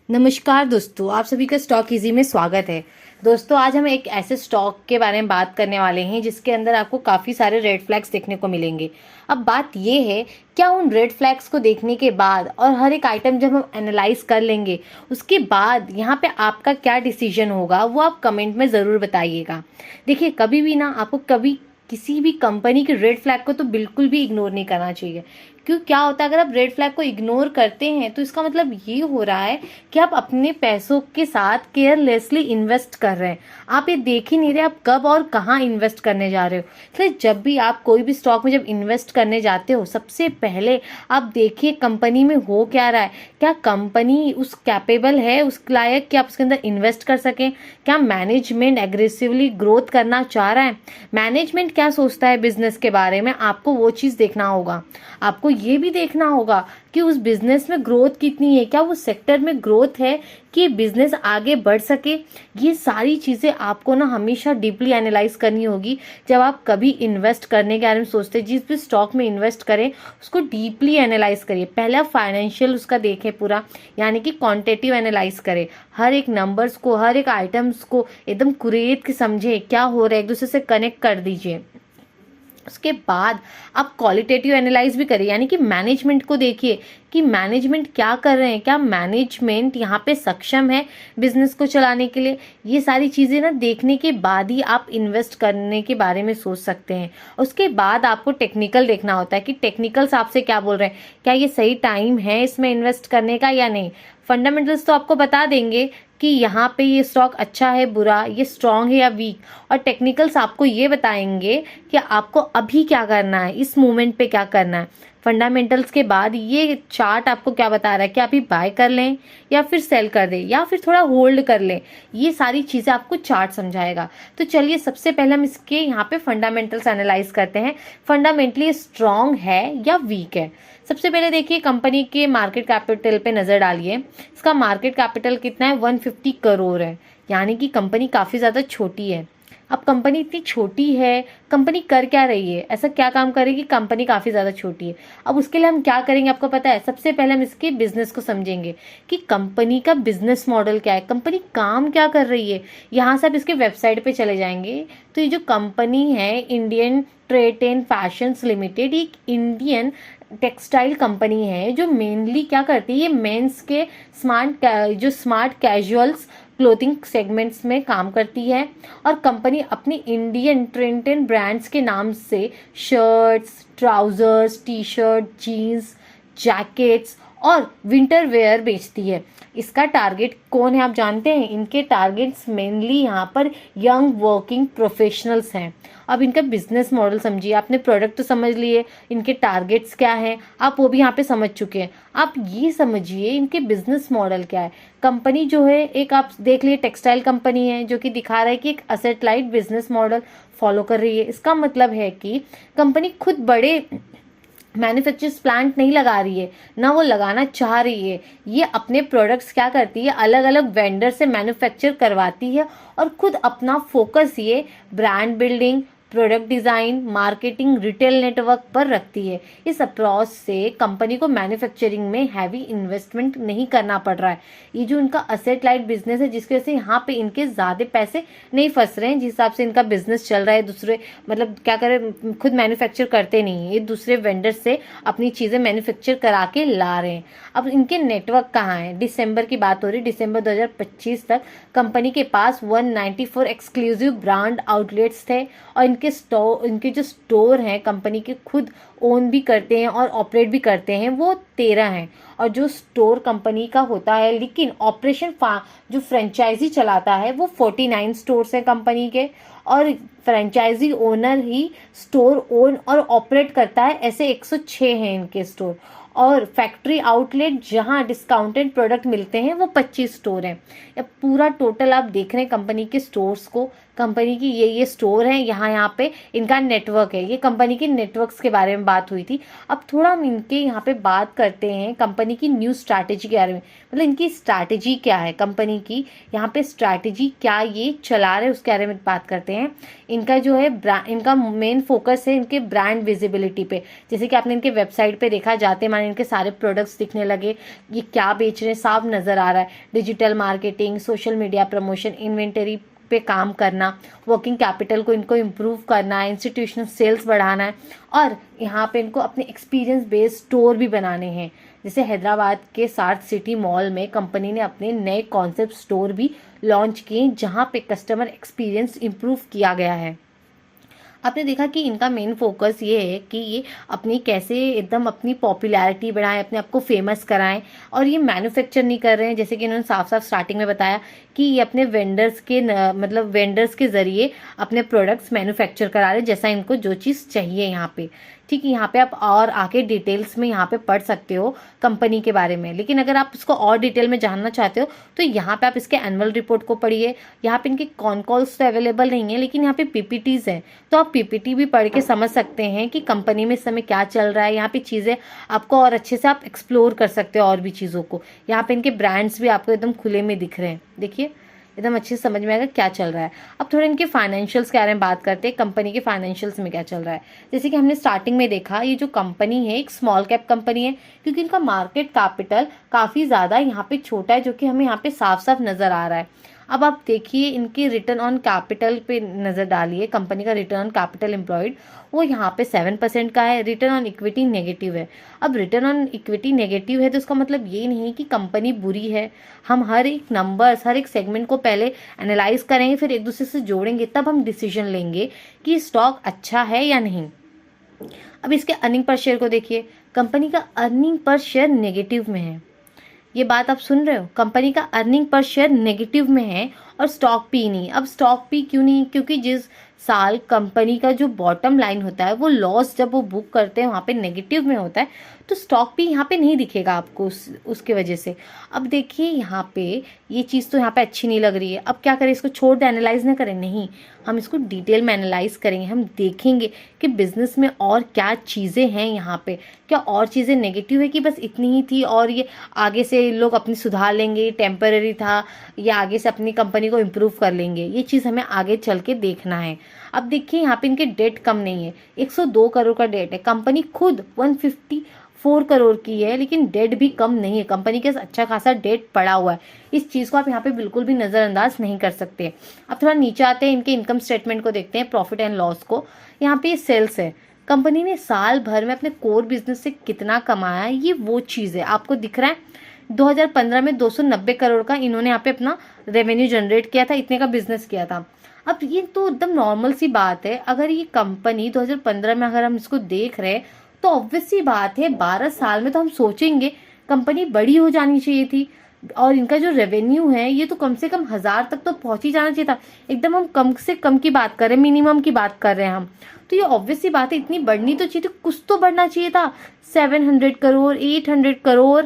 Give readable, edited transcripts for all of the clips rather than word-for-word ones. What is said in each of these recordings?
नमस्कार दोस्तों, आप सभी का स्टॉक इजी में स्वागत है। दोस्तों, आज हम एक ऐसे स्टॉक के बारे में बात करने वाले हैं जिसके अंदर आपको काफ़ी सारे रेड फ्लैग्स देखने को मिलेंगे। अब बात ये है, क्या उन रेड फ्लैग्स को देखने के बाद और हर एक आइटम जब हम एनालाइज कर लेंगे उसके बाद यहाँ पे आपका क्या डिसीजन होगा वो आप कमेंट में ज़रूर बताइएगा। देखिए, कभी भी ना आपको कभी किसी भी कंपनी के रेड फ्लैग को तो बिल्कुल भी इग्नोर नहीं करना चाहिए। क्यों, क्या होता है अगर आप रेड फ्लैग को इग्नोर करते हैं तो इसका मतलब ये हो रहा है कि आप अपने पैसों के साथ केयरलेसली इन्वेस्ट कर रहे हैं। आप ये देख ही नहीं रहे आप कब और कहाँ इन्वेस्ट करने जा रहे हो। इसलिए जब भी आप कोई भी स्टॉक में जब इन्वेस्ट करने जाते हो, सबसे पहले आप देखिए कंपनी में हो क्या रहा है। क्या कंपनी उस कैपेबल है, उस लायक कि आप उसके अंदर इन्वेस्ट कर सकें? क्या मैनेजमेंट एग्रेसिवली ग्रोथ करना चाह रहा है? मैनेजमेंट क्या सोचता है बिजनेस के बारे में, आपको वो चीज़ देखना होगा। आपको ये भी देखना होगा कि उस बिजनेस में ग्रोथ कितनी है, क्या वो सेक्टर में ग्रोथ है कि बिजनेस आगे बढ़ सके। ये सारी चीज़ें आपको ना हमेशा डीपली एनालाइज करनी होगी जब आप कभी इन्वेस्ट करने के बारे में सोचते हैं। जिस भी स्टॉक में इन्वेस्ट करें उसको डीपली एनालाइज करिए। पहले आप फाइनेंशियल उसका देखें पूरा, यानी कि क्वांटिटेटिव एनालाइज करें। हर एक नंबर्स को, हर एक आइटम्स को एकदम कुरेद के समझे क्या हो रहा है, एक दूसरे से कनेक्ट कर दीजिए। उसके बाद आप क्वालिटेटिव एनालाइज भी करिए, यानी कि मैनेजमेंट को देखिए कि मैनेजमेंट क्या कर रहे हैं, क्या मैनेजमेंट यहाँ पे सक्षम है बिजनेस को चलाने के लिए। ये सारी चीज़ें ना देखने के बाद ही आप इन्वेस्ट करने के बारे में सोच सकते हैं। उसके बाद आपको टेक्निकल देखना होता है कि टेक्निकल्स आपसे क्या बोल रहे हैं, क्या ये सही टाइम है इसमें इन्वेस्ट करने का या नहीं। फंडामेंटल्स तो आपको बता देंगे कि यहाँ पे ये स्टॉक अच्छा है, बुरा, ये स्ट्रांग है या वीक, और टेक्निकल्स आपको ये बताएंगे कि आपको अभी क्या करना है, इस मोमेंट पे क्या करना है। फंडामेंटल्स के बाद ये चार्ट आपको क्या बता रहा है कि आप ही बाय कर लें या फिर सेल कर दें या फिर थोड़ा होल्ड कर लें। ये सारी चीज़ें आपको चार्ट समझाएगा। तो चलिए सबसे पहले हम इसके यहाँ पे फंडामेंटल्स एनालाइज करते हैं, फंडामेंटली स्ट्रांग है या वीक है। सबसे पहले देखिए कंपनी के मार्केट कैपिटल पे नज़र डालिए। इसका मार्केट कैपिटल कितना है, 150 करोड़ है, यानी कि कंपनी काफ़ी ज़्यादा छोटी है। अब कंपनी इतनी छोटी है, कंपनी कर क्या रही है, ऐसा क्या काम करेगी, कंपनी काफ़ी ज़्यादा छोटी है। अब उसके लिए हम क्या करेंगे आपको पता है, सबसे पहले हम इसके बिजनेस को समझेंगे कि कंपनी का बिजनेस मॉडल क्या है, कंपनी काम क्या कर रही है। यहाँ से आप इसके वेबसाइट पे चले जाएंगे तो ये जो कंपनी है Indian trade and fashions limited, एक इंडियन टेक्सटाइल कंपनी है जो मेनली क्या करती है, ये मेंस के स्मार्ट कैजुअल्स क्लोथिंग सेगमेंट्स में काम करती है। और कंपनी अपनी इंडियन ट्रेंड एंड ब्रांड्स के नाम से shirts, trousers, T shirt, jeans, jackets और विंटर वेयर बेचती है। इसका टारगेट कौन है आप जानते हैं, इनके टारगेट्स मेनली यहाँ पर यंग वर्किंग प्रोफेशनल्स हैं। अब इनका बिजनेस मॉडल समझिए, आपने प्रोडक्ट तो समझ लिए, इनके टारगेट्स क्या हैं आप वो भी यहाँ पे समझ चुके हैं। आप ये समझिए इनके बिजनेस मॉडल क्या है। कंपनी जो है, एक आप देख लिए टेक्सटाइल कंपनी है जो कि दिखा रहा है कि एक asset light business model follow कर रही है। इसका मतलब है कि कंपनी खुद बड़े मैन्युफैक्चर्स प्लांट नहीं लगा रही है, ना वो लगाना चाह रही है। ये अपने प्रोडक्ट्स क्या करती है, अलग अलग वेंडर से मैन्युफैक्चर करवाती है और खुद अपना फोकस ये brand building, product design, marketing, retail network पर रखती है। इस अप्रोच से कंपनी को मैन्युफैक्चरिंग में हैवी इन्वेस्टमेंट नहीं करना पड़ रहा है। ये जो इनका असेट लाइट बिजनेस है जिसकी वजह से यहाँ पे इनके ज़्यादा पैसे नहीं फंस रहे हैं। जिस हिसाब से इनका बिजनेस चल रहा है, दूसरे मतलब क्या करें, खुद मैन्युफैक्चर करते नहीं है, ये दूसरे वेंडर से अपनी चीज़ें मैन्युफैक्चर करा के ला रहे हैं। अब इनके नेटवर्क कहाँ है, दिसंबर की बात हो रही, दिसंबर 2025 तक कंपनी के पास 194 एक्सक्लूसिव ब्रांड आउटलेट्स थे। और इनके जो स्टोर हैं कंपनी के खुद ओन भी करते हैं और ऑपरेट भी करते हैं, वो 13 हैं। और जो स्टोर कंपनी का होता है लेकिन ऑपरेशन जो फ्रेंचाइजी चलाता है वो 49 स्टोर्स हैं कंपनी के। और फ्रेंचाइजी ओनर ही स्टोर ओन और ऑपरेट करता है, ऐसे 106 हैं इनके स्टोर। और फैक्ट्री आउटलेट जहां डिस्काउंटेड प्रोडक्ट मिलते हैं वो 25 स्टोर हैं। अब पूरा टोटल आप देख रहे हैं कंपनी के स्टोर्स को कंपनी की ये स्टोर है, यहाँ यहाँ पे इनका नेटवर्क है। ये कंपनी के नेटवर्क्स के बारे में बात हुई थी। अब थोड़ा हम इनके यहाँ पे बात करते हैं कंपनी की न्यू स्ट्रैटेजी के बारे में, मतलब इनकी स्ट्रैटेजी क्या है, कंपनी की यहाँ पे स्ट्रैटेजी क्या ये चला रहे उसके बारे में बात करते हैं। इनका जो है इनका मेन फोकस है इनके ब्रांड विजिबिलिटी पे। जैसे कि आपने इनके वेबसाइट पे देखा, जाते माने इनके सारे प्रोडक्ट्स दिखने लगे, ये क्या बेच रहे हैं साफ नजर आ रहा है। Digital marketing, social media promotion, inventory पे काम करना, वर्किंग कैपिटल को इनको इम्प्रूव करना है, इंस्टीट्यूशनल सेल्स बढ़ाना है, और यहाँ पे इनको अपने एक्सपीरियंस बेस्ड स्टोर भी बनाने हैं। जैसे हैदराबाद के सार्थ सिटी मॉल में कंपनी ने अपने नए कॉन्सेप्ट स्टोर भी लॉन्च किए, जहाँ पे कस्टमर एक्सपीरियंस इम्प्रूव किया गया है। आपने देखा कि इनका मेन फोकस ये है कि ये अपनी कैसे एकदम अपनी पॉपुलैरिटी बढ़ाएं, अपने आप को फेमस कराएं, और ये मैन्युफैक्चर नहीं कर रहे हैं। जैसे कि इन्होंने साफ साफ स्टार्टिंग में बताया कि ये अपने वेंडर्स के मतलब वेंडर्स के जरिए अपने प्रोडक्ट्स मैन्युफैक्चर करा रहे, जैसा इनको जो चीज़ चाहिए यहाँ पे। ठीक है, यहाँ पे आप और आके डिटेल्स में यहाँ पे पढ़ सकते हो कंपनी के बारे में। लेकिन अगर आप इसको और डिटेल में जानना चाहते हो तो यहाँ पे आप इसके एनुअल रिपोर्ट को पढ़िए। यहाँ पे इनके कॉन कॉल्स तो अवेलेबल नहीं है, लेकिन यहाँ पे पीपीटीज हैं, तो आप पीपीटी भी पढ़ के समझ सकते हैं कि कंपनी में इस समय क्या चल रहा है। यहाँ पे चीज़ें आपको और अच्छे से आप एक्सप्लोर कर सकते हो और भी चीज़ों को। यहाँ पे इनके ब्रांड्स भी आपको एकदम खुले में दिख रहे हैं, देखिए एकदम अच्छे से समझ में आएगा क्या चल रहा है। अब थोड़ा इनके फाइनेंशियल्स के बारे में बात करते हैं, कंपनी के फाइनेंशियल्स में क्या चल रहा है। जैसे कि हमने स्टार्टिंग में देखा, ये जो कंपनी है एक स्मॉल कैप कंपनी है, क्योंकि इनका मार्केट कैपिटल काफ़ी ज़्यादा यहाँ पे छोटा है, जो कि हमें यहाँ पे साफ साफ नज़र आ रहा है। अब आप देखिए इनकी रिटर्न ऑन कैपिटल पे नज़र डालिए। कंपनी का रिटर्न ऑन कैपिटल एम्प्लॉयड वो यहाँ पे 7% का है। रिटर्न ऑन इक्विटी नेगेटिव है। अब रिटर्न ऑन इक्विटी नेगेटिव है तो उसका मतलब ये नहीं कि कंपनी बुरी है। हम हर एक नंबर्स, हर एक सेगमेंट को पहले एनालाइज करेंगे, फिर एक दूसरे से जोड़ेंगे, तब हम डिसीजन लेंगे कि स्टॉक अच्छा है या नहीं। अब इसके अर्निंग पर शेयर को देखिए, कंपनी का अर्निंग पर शेयर नेगेटिव में है। ये बात आप सुन रहे हो, कंपनी का अर्निंग पर शेयर नेगेटिव में है और स्टॉक पी नहीं। अब स्टॉक पी क्यों नहीं? क्योंकि जिस साल कंपनी का जो बॉटम लाइन होता है वो लॉस जब वो बुक करते हैं वहाँ पे नेगेटिव में होता है, तो स्टॉक पी यहाँ पे नहीं दिखेगा आपको उसके वजह से। अब देखिए यहाँ पे ये चीज़ तो यहाँ पे अच्छी नहीं लग रही है। अब क्या करें, इसको छोड़ दे, एनालाइज ना करें? नहीं, हम इसको डिटेल में एनालाइज करेंगे। हम देखेंगे कि बिजनेस में और क्या चीज़ें हैं यहाँ पे, क्या और चीज़ें नेगेटिव है कि बस इतनी ही थी और ये आगे से लोग अपनी सुधार लेंगे, टेम्पररी था, या आगे से अपनी कंपनी को इम्प्रूव कर लेंगे। ये चीज़ हमें आगे चल के देखना है। अब देखिए यहाँ पे इनके डेट कम नहीं है, 102 करोड़ का डेट है। कंपनी खुद 154 करोड़ की है, लेकिन डेट भी कम नहीं है। कंपनी के अच्छा खासा डेट पड़ा हुआ है। इस चीज़ को आप यहाँ पे बिल्कुल भी नज़रअंदाज नहीं कर सकते। अब थोड़ा नीचे आते हैं, इनके इनकम स्टेटमेंट को देखते हैं, प्रॉफिट एंड लॉस को। यहाँ पे सेल्स है, कंपनी ने साल भर में अपने कोर बिजनेस से कितना कमाया है, ये वो चीज़ है आपको दिख रहा है। 2015 में 290 करोड़ का इन्होंने यहाँ पे अपना रेवेन्यू जनरेट किया था, इतने का बिजनेस किया था। अब ये तो एकदम नॉर्मल सी बात है। अगर ये कंपनी 2015 में अगर हम इसको देख रहे हैं तो ऑब्वियस सी बात है 12 साल में तो हम सोचेंगे कंपनी बड़ी हो जानी चाहिए थी, और इनका जो रेवेन्यू है ये तो कम से कम 1000 तक तो पहुंच ही जाना चाहिए था। एकदम हम कम से कम की बात कर रहे हैं, मिनिमम की बात कर रहे हैं हम, तो ये ऑब्वियस सी बात है इतनी बढ़नी तो चाहिए थी, कुछ तो बढ़ना चाहिए था। 700 करोड़, 800 करोड़,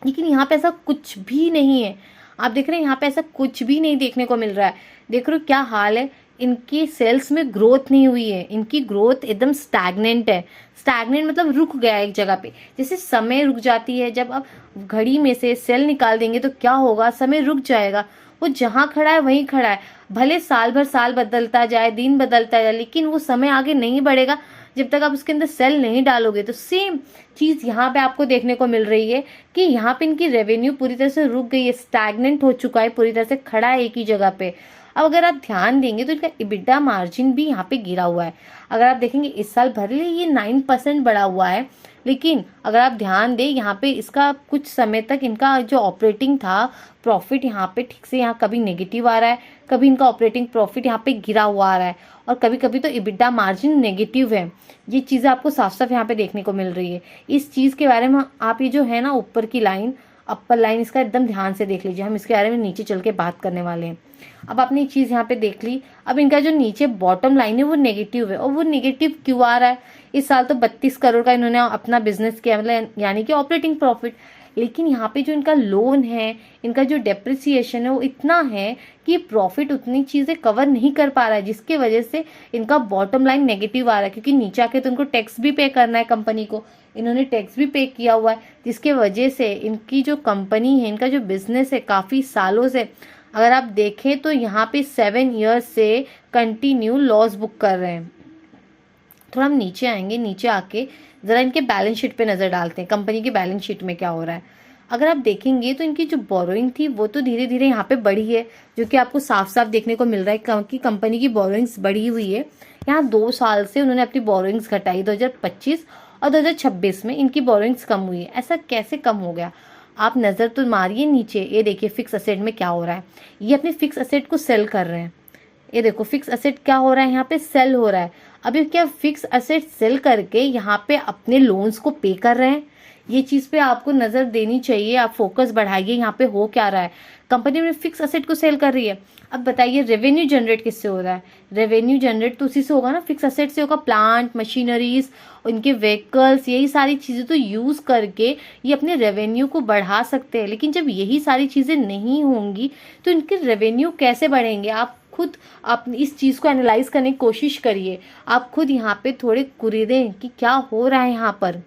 लेकिन यहाँ पे ऐसा कुछ भी नहीं है। आप देख रहे हैं यहाँ पे ऐसा कुछ भी नहीं देखने को मिल रहा है। देख रहे हो क्या हाल है, इनकी सेल्स में ग्रोथ नहीं हुई है, इनकी ग्रोथ एकदम स्टैग्नेंट है। स्टैग्नेंट मतलब रुक गया है एक जगह पे। जैसे समय रुक जाती है, जब आप घड़ी में से सेल निकाल देंगे तो क्या होगा, समय रुक जाएगा, वो जहाँ खड़ा है वहीं खड़ा है। भले साल भर साल बदलता जाए, दिन बदलता जाए, लेकिन वो समय आगे नहीं बढ़ेगा जब तक आप उसके अंदर सेल नहीं डालोगे। तो सेम चीज़ यहाँ पे आपको देखने को मिल रही है कि यहाँ पे इनकी रेवेन्यू पूरी तरह से रुक गई है, स्टैग्नेंट हो चुका है, पूरी तरह से खड़ा है एक ही जगह पे। अब अगर आप ध्यान देंगे तो इनका इबिटा मार्जिन भी यहाँ पे गिरा हुआ है। अगर आप देखेंगे इस साल भले ये 9% बढ़ा हुआ है, लेकिन अगर आप ध्यान दें यहाँ पे इसका कुछ समय तक इनका जो ऑपरेटिंग था प्रॉफिट यहाँ पे ठीक से यहाँ कभी नेगेटिव आ रहा है, कभी इनका ऑपरेटिंग प्रॉफिट यहाँ पे गिरा हुआ आ रहा है, और कभी कभी तो इबिटा मार्जिन नेगेटिव है। ये चीज़ें आपको साफ साफ यहाँ पे देखने को मिल रही है। इस चीज़ के बारे में आप ये जो है ना ऊपर की लाइन, अपर लाइन, इसका एकदम ध्यान से देख लीजिए। हम इसके बारे में नीचे चल के बात करने वाले हैं। अब आपने ये चीज़ यहाँ पे देख ली। अब इनका जो नीचे बॉटम लाइन है वो नेगेटिव है, और वो नेगेटिव क्यों आ रहा है? इस साल तो 32 करोड़ का इन्होंने अपना बिजनेस किया, मतलब यानी कि ऑपरेटिंग प्रॉफिट, लेकिन यहाँ पे जो इनका लोन है, इनका जो डेप्रिसिएशन है वो इतना है कि प्रॉफिट उतनी चीज़ें कवर नहीं कर पा रहा है, जिसके वजह से इनका बॉटम लाइन नेगेटिव आ रहा है। क्योंकि नीचे आके तो इनको टैक्स भी पे करना है कंपनी को, इन्होंने टैक्स भी पे किया हुआ है, जिसके वजह से इनकी जो कंपनी है, इनका जो बिजनेस है, काफ़ी सालों से अगर आप देखें तो यहाँ पे 7 ईयर्स से कंटिन्यू लॉस बुक कर रहे हैं। थोड़ा हम नीचे आएंगे, नीचे आके ज़रा इनके बैलेंस शीट पे नज़र डालते हैं, कंपनी के बैलेंस शीट में क्या हो रहा है। अगर आप देखेंगे तो इनकी जो बोरोइंग थी वो तो धीरे धीरे यहाँ पे बढ़ी है, जो कि आपको साफ साफ देखने को मिल रहा है, क्योंकि कंपनी की बोरोइंग्स बढ़ी हुई है। यहाँ 2 साल से उन्होंने अपनी बोरोइंग्स घटाई, 2025 और 2026 में इनकी बोरोइंग्स कम हुई है। ऐसा कैसे कम हो गया? आप नज़र तो मारिए नीचे, ये देखिए फिक्स असेट में क्या हो रहा है। ये अपने फिक्स असेट को सेल कर रहे हैं। ये देखो फिक्स असेट क्या हो रहा है, यहाँ पे सेल हो रहा है। अभी क्या फिक्स असेट सेल करके यहाँ पे अपने लोन्स को पे कर रहे हैं। ये चीज़ पे आपको नज़र देनी चाहिए, आप फोकस बढ़ाइए यहाँ पे हो क्या रहा है। कंपनी में फिक्स असेट को सेल कर रही है। अब बताइए रेवेन्यू जनरेट किससे हो रहा है? रेवेन्यू जनरेट तो उसी से होगा ना, फिक्स असेट से होगा। प्लांट, मशीनरीज, उनके व्हीकल्स, यही सारी चीज़ें तो यूज़ करके ये अपने रेवेन्यू को बढ़ा सकते हैं। लेकिन जब यही सारी चीज़ें नहीं होंगी तो इनके रेवेन्यू कैसे बढ़ेंगे? आप खुद आप इस चीज़ को एनालाइज करने की कोशिश करिए। आप खुद यहाँ पे थोड़े कुरीदें कि क्या हो रहा है यहाँ पर।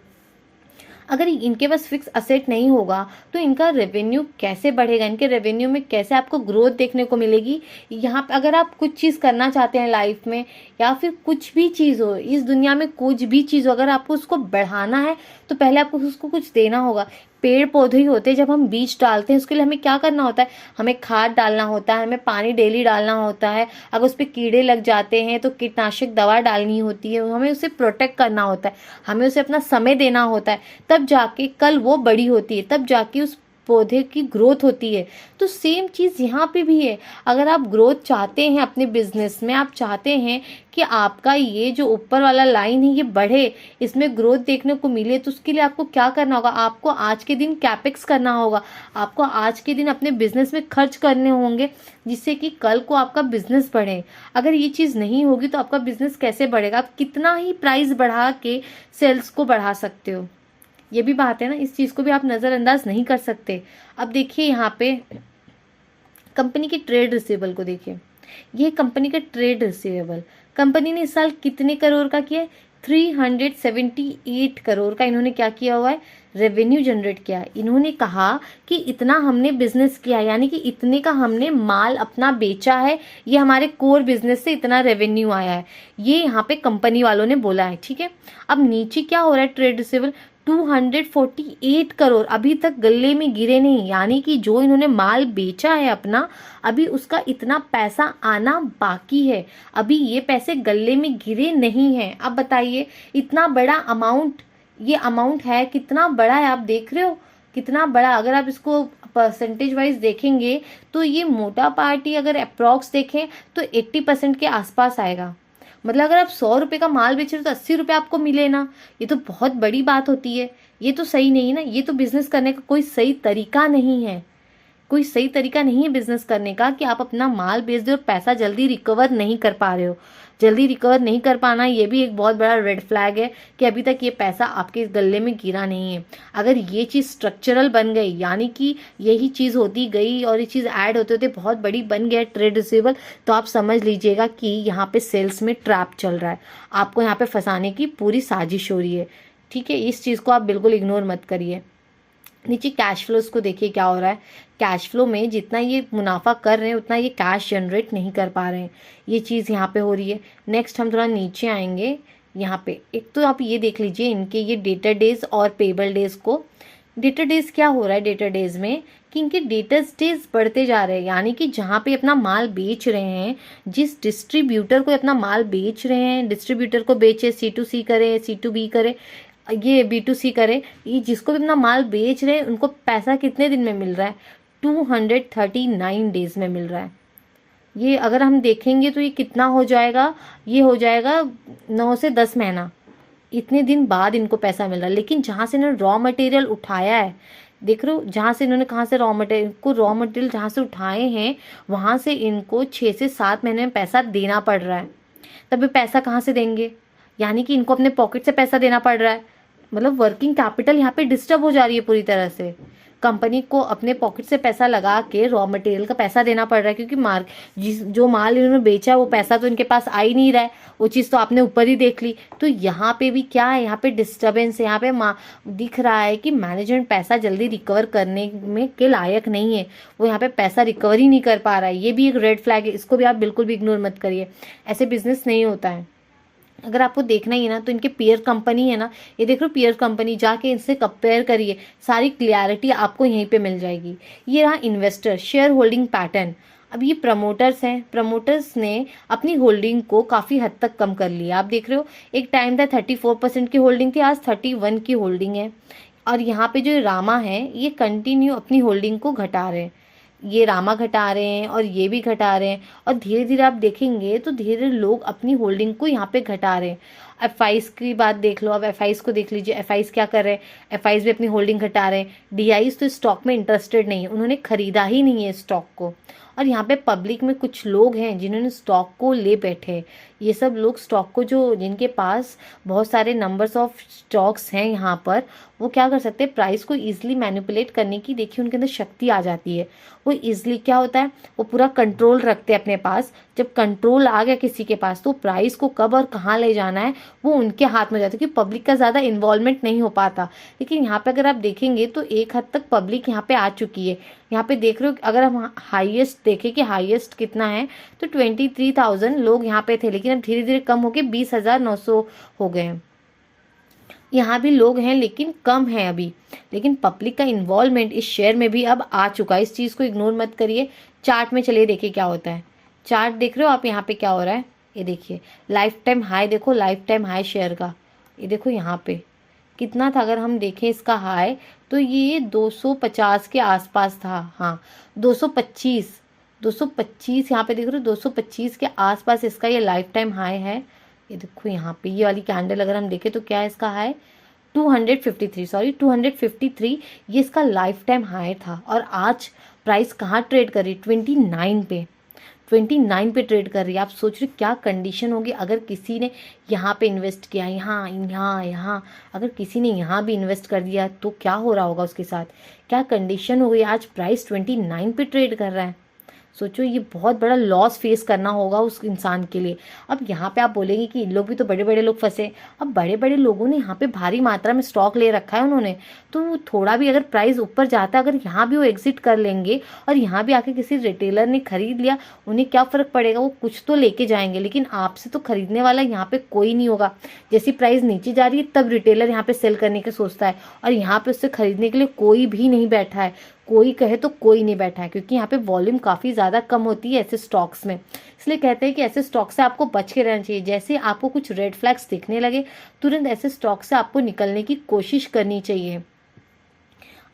अगर इनके पास फिक्स असेट नहीं होगा तो इनका रेवेन्यू कैसे बढ़ेगा? इनके रेवेन्यू में कैसे आपको ग्रोथ देखने को मिलेगी? यहाँ पे अगर आप कुछ चीज़ करना चाहते हैं लाइफ में, या फिर कुछ भी चीज़ हो इस दुनिया में, कुछ भी चीज़ हो, अगर आपको उसको बढ़ाना है तो पहले आपको उसको कुछ देना होगा। पेड़ पौधे ही होते हैं, जब हम बीज डालते हैं उसके लिए हमें क्या करना होता है? हमें खाद डालना होता है, हमें पानी डेली डालना होता है। अगर उस पर कीड़े लग जाते हैं तो कीटनाशक दवा डालनी होती है, हमें उसे प्रोटेक्ट करना होता है, हमें उसे अपना समय देना होता है, तब जाके कल वो बड़ी होती है, तब जाके उस पौधे की ग्रोथ होती है। तो सेम चीज़ यहाँ पे भी है। अगर आप ग्रोथ चाहते हैं अपने बिजनेस में, आप चाहते हैं कि आपका ये जो ऊपर वाला लाइन है ये बढ़े, इसमें ग्रोथ देखने को मिले, तो उसके लिए आपको क्या करना होगा? आपको आज के दिन कैपेक्स करना होगा, आपको आज के दिन अपने बिजनेस में खर्च करने होंगे, जिससे कि कल को आपका बिजनेस बढ़े। अगर ये चीज़ नहीं होगी तो आपका बिजनेस कैसे बढ़ेगा? आप कितना ही प्राइस बढ़ा के सेल्स को बढ़ा सकते हो, ये भी बात है ना, इस चीज़ को भी आप नज़रअंदाज नहीं कर सकते। अब देखिए यहाँ पे कंपनी के ट्रेड रिसीवेबल को देखिए, ये कंपनी का ट्रेड रिसीवेबल, कंपनी ने इस साल कितने करोड़ का किया है? 378 करोड़ का इन्होंने क्या किया हुआ है? रेवेन्यू जनरेट किया है। इन्होंने कहा कि इतना हमने बिजनेस किया है, यानी कि इतने का हमने माल अपना बेचा है, ये हमारे कोर बिजनेस से इतना रेवेन्यू आया है, ये यहाँ पे कंपनी वालों ने बोला है। ठीक है, अब नीचे क्या हो रहा है? ट्रेड रिसीवेबल 248 करोड़ अभी तक गले में गिरे नहीं, यानी कि जो इन्होंने माल बेचा है अपना, अभी उसका इतना पैसा आना बाकी है, अभी ये पैसे गले में गिरे नहीं हैं। अब बताइए इतना बड़ा अमाउंट, ये अमाउंट है कितना बड़ा है? आप देख रहे हो कितना बड़ा? अगर आप इसको परसेंटेज वाइज देखेंगे तो ये मोटा पार्टी अगर अप्रॉक्स देखें तो 80% के आसपास आएगा। मतलब अगर आप 100 रुपये का माल बेच रहे हो तो 80 रुपये आपको मिले ना, ये तो बहुत बड़ी बात होती है। ये तो सही नहीं है ना, ये तो बिजनेस करने का कोई सही तरीका नहीं है, कोई सही तरीका नहीं है बिजनेस करने का कि आप अपना माल बेच दो और पैसा जल्दी रिकवर नहीं कर पा रहे हो। जल्दी रिकवर नहीं कर पाना ये भी एक बहुत बड़ा रेड फ्लैग है कि अभी तक ये पैसा आपके गले में गिरा नहीं है। अगर ये चीज़ स्ट्रक्चरल बन गई, यानी कि यही चीज़ होती गई और ये चीज़ ऐड होते होते बहुत बड़ी बन गया ट्रेड रिसीवेबल, तो आप समझ लीजिएगा कि यहाँ पे सेल्स में ट्रैप चल रहा है, आपको यहाँ पे फंसाने की पूरी साजिश हो रही है। ठीक है, इस चीज़ को आप बिल्कुल इग्नोर मत करिए। नीचे कैश फ्लोज को देखिए क्या हो रहा है। कैश फ्लो में जितना ये मुनाफा कर रहे हैं उतना ये कैश जनरेट नहीं कर पा रहे हैं, ये चीज़ यहाँ पे हो रही है। नेक्स्ट हम थोड़ा नीचे आएंगे, यहाँ पे एक तो आप ये देख लीजिए इनके ये डेटर डेज और पेबल डेज को। डेटर डेज क्या हो रहा है डेटर डेज में कि इनके डेटर डेज बढ़ते जा रहे हैं, यानी कि जहाँ पे अपना माल बेच रहे हैं, जिस डिस्ट्रीब्यूटर को अपना माल बेच रहे हैं, डिस्ट्रीब्यूटर को बेचे, C2C करे, C2B करे, ये B2C करे, ये जिसको भी अपना माल बेच रहे हैं उनको पैसा कितने दिन में मिल रहा है? 239 डेज में मिल रहा है। ये अगर हम देखेंगे तो ये कितना हो जाएगा? ये हो जाएगा 9 से 10 महीना, इतने दिन बाद इनको पैसा मिल रहा है। लेकिन जहाँ से इन्होंने रॉ मटेरियल उठाया है, देख रहे हो जहाँ से इन्होंने कहाँ से रॉ मटेरियल जहाँ से उठाए हैं वहाँ से इनको 6 से 7 महीने में पैसा देना पड़ रहा है। तब ये पैसा कहाँ से देंगे? यानी कि इनको अपने पॉकेट से पैसा देना पड़ रहा है। मतलब वर्किंग कैपिटल यहाँ पे डिस्टर्ब हो जा रही है पूरी तरह से। कंपनी को अपने पॉकेट से पैसा लगा के रॉ मटेरियल का पैसा देना पड़ रहा है, क्योंकि जो माल इन्होंने बेचा वो पैसा तो इनके पास आ ही नहीं रहा है, वो चीज़ तो आपने ऊपर ही देख ली। तो यहाँ पे भी क्या है, यहाँ पे डिस्टर्बेंस है, यहाँ पे दिख रहा है कि मैनेजमेंट पैसा जल्दी रिकवर करने में के लायक नहीं है, वो यहाँ पे पैसा रिकवर ही नहीं कर पा रहा है। ये भी एक रेड फ्लैग है, इसको भी आप बिल्कुल भी इग्नोर मत करिए, ऐसे बिजनेस नहीं होता है। अगर आपको देखना ही है ना तो इनके पीयर कंपनी है ना, ये देख लो पीयर कंपनी, जाके इनसे कंपेयर करिए, सारी क्लियरिटी आपको यहीं पे मिल जाएगी। ये रहा इन्वेस्टर शेयर होल्डिंग पैटर्न। अब ये प्रमोटर्स हैं, प्रमोटर्स ने अपनी होल्डिंग को काफ़ी हद तक कम कर लिया। आप देख रहे हो एक टाइम था 34% की होल्डिंग थी, आज 31 की होल्डिंग है। और यहाँ पे जो रामा है ये कंटिन्यू अपनी होल्डिंग को घटा रहे हैं, ये रामा घटा रहे हैं और ये भी घटा रहे हैं, और धीरे धीरे आप देखेंगे तो धीरे धीरे लोग अपनी होल्डिंग को यहाँ पे घटा रहे हैं। एफआईज की बात देख लो, अब एफआईज को देख लीजिए, एफआईज क्या कर रहे हैं, एफआईज भी अपनी होल्डिंग घटा रहे हैं। डीआईज तो स्टॉक में इंटरेस्टेड नहीं है, उन्होंने खरीदा ही नहीं है स्टॉक को। और यहाँ पे पब्लिक में कुछ लोग हैं जिन्होंने स्टॉक को ले बैठे, ये सब लोग स्टॉक को, जो जिनके पास बहुत सारे नंबर्स ऑफ स्टॉक्स हैं यहाँ पर, वो क्या कर सकते हैं, प्राइस को ईजिली मैनिपुलेट करने की देखिए उनके अंदर शक्ति आ जाती है। वो ईजिली क्या होता है, वो पूरा कंट्रोल रखते हैं अपने पास। जब कंट्रोल आ गया किसी के पास तो प्राइस को कब और कहाँ ले जाना है वो उनके हाथ में जाता है, क्योंकि पब्लिक का ज़्यादा इन्वॉल्वमेंट नहीं हो पाता। लेकिन यहाँ पे अगर आप देखेंगे तो एक हद तक पब्लिक यहाँ पे आ चुकी है। यहाँ पे देख रहे हो, अगर हम हाईएस्ट देखें कि हाईएस्ट कितना है तो 23,000 लोग यहाँ पे थे, लेकिन अब धीरे धीरे कम होके 20,900 हो गए हैं। यहाँ भी लोग हैं लेकिन कम है अभी, लेकिन पब्लिक का इन्वॉल्वमेंट इस शेयर में भी अब आ चुका है। इस चीज़ को इग्नोर मत करिए। चार्ट में चलिए देखिए क्या होता है। चार्ट देख रहे हो आप, यहाँ पे क्या हो रहा है, ये देखिए लाइफ टाइम हाई, देखो लाइफ टाइम हाई शेयर का, ये देखो यहाँ पे कितना था। अगर हम देखें इसका हाई तो ये 250 के आसपास था, हाँ 225 यहाँ पे देख रहे हो, 225 के आसपास इसका ये लाइफ टाइम हाई है। ये देखो यहाँ पे ये वाली कैंडल अगर हम देखें तो क्या है इसका हाई, 253, ये इसका लाइफ टाइम हाई था। और आज प्राइस कहाँ ट्रेड कर रही, 29 पे ट्रेड कर रही है। आप सोच रहे क्या कंडीशन होगी अगर किसी ने यहाँ पे इन्वेस्ट किया, यहाँ अगर किसी ने यहाँ भी इन्वेस्ट कर दिया तो क्या हो रहा होगा उसके साथ, क्या कंडीशन हो गई। आज प्राइस 29 पे ट्रेड कर रहा है, सोचो ये बहुत बड़ा लॉस फेस करना होगा उस इंसान के लिए। अब यहाँ पे आप बोलेंगे कि इन लोग भी तो बड़े बड़े लोग फंसे। अब बड़े बड़े लोगों ने यहाँ पे भारी मात्रा में स्टॉक ले रखा है उन्होंने, तो थोड़ा भी अगर प्राइस ऊपर जाता है, अगर यहाँ भी वो एग्जिट कर लेंगे और यहाँ भी आके किसी रिटेलर ने खरीद लिया, उन्हें क्या फ़र्क पड़ेगा, वो कुछ तो लेके जाएंगे, लेकिन आपसे तो खरीदने वाला यहाँ पे कोई नहीं होगा। जैसी प्राइस नीचे जा रही है तब रिटेलर यहाँ पे सेल करने का सोचता है, और यहाँ पे उससे खरीदने के लिए कोई भी नहीं बैठा है, कोई कहे तो कोई नहीं बैठा है, क्योंकि यहाँ पे वॉल्यूम काफ़ी ज़्यादा कम होती है ऐसे स्टॉक्स में। इसलिए कहते हैं कि ऐसे स्टॉक से आपको बच के रहना चाहिए। जैसे आपको कुछ रेड फ्लैग्स दिखने लगे तुरंत ऐसे स्टॉक से आपको निकलने की कोशिश करनी चाहिए।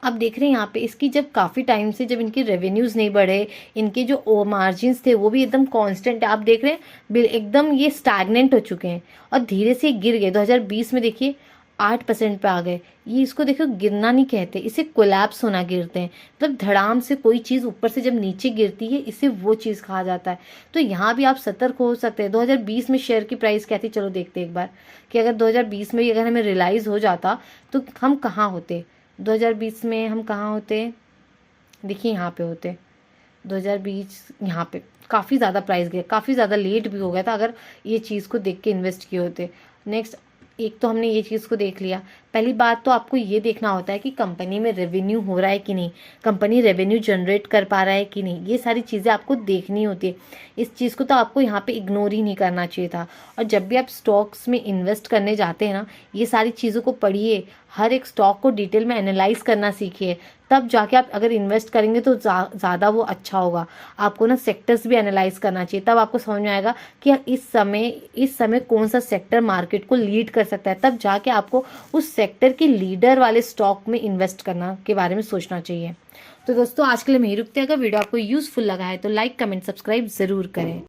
अब देख रहे हैं यहाँ पे इसकी जब काफ़ी टाइम से जब इनकी रेवेन्यूज़ नहीं बढ़े, इनके जो मार्जिन्स थे वो भी एकदम कांस्टेंट है। आप देख रहे हैं एकदम ये स्टैग्नेंट हो चुके हैं और धीरे से गिर गए। 2020 में देखिए 8% पे आ गए। ये इसको देखो गिरना नहीं कहते, इसे कोलैप्स होना गिरते हैं। मतलब धड़ाम से कोई चीज़ ऊपर से जब नीचे गिरती है इसे वो चीज़ कहा जाता है। तो यहाँ भी आप सतर्क हो सकते हैं। 2020 में शेयर की प्राइस क्या थी, चलो देखते हैं एक बार कि अगर 2020 में अगर हमें रियलाइज़ हो जाता तो हम कहाँ होते। 2020 में हम कहाँ होते, देखिए यहाँ पे होते 2020। यहाँ पे काफ़ी ज़्यादा प्राइस गया, काफ़ी ज़्यादा लेट भी हो गया था अगर ये चीज़ को देख के इन्वेस्ट किए होते। नेक्स्ट, एक तो हमने ये चीज़ को देख लिया। पहली बात तो आपको ये देखना होता है कि कंपनी में रेवेन्यू हो रहा है कि नहीं, कंपनी रेवेन्यू जनरेट कर पा रहा है कि नहीं, ये सारी चीज़ें आपको देखनी होती है। इस चीज़ को तो आपको यहाँ पे इग्नोर ही नहीं करना चाहिए था। और जब भी आप स्टॉक्स में इन्वेस्ट करने जाते हैं ना, ये सारी चीज़ों को पढ़िए, हर एक स्टॉक को डिटेल में एनालाइज करना सीखिए, तब जाके आप अगर इन्वेस्ट करेंगे तो ज़्यादा वो अच्छा होगा। आपको ना सेक्टर्स भी एनालाइज करना चाहिए, तब आपको समझ में आएगा कि इस समय कौन सा सेक्टर मार्केट को लीड कर सकता है, तब जाके आपको उस सेक्टर के लीडर वाले स्टॉक में इन्वेस्ट करना के बारे में सोचना चाहिए। तो दोस्तों आज के लिए मैं ही रुकते हैं। अगर वीडियो आपको यूजफुल लगा है तो लाइक, कमेंट, सब्सक्राइब ज़रूर करें।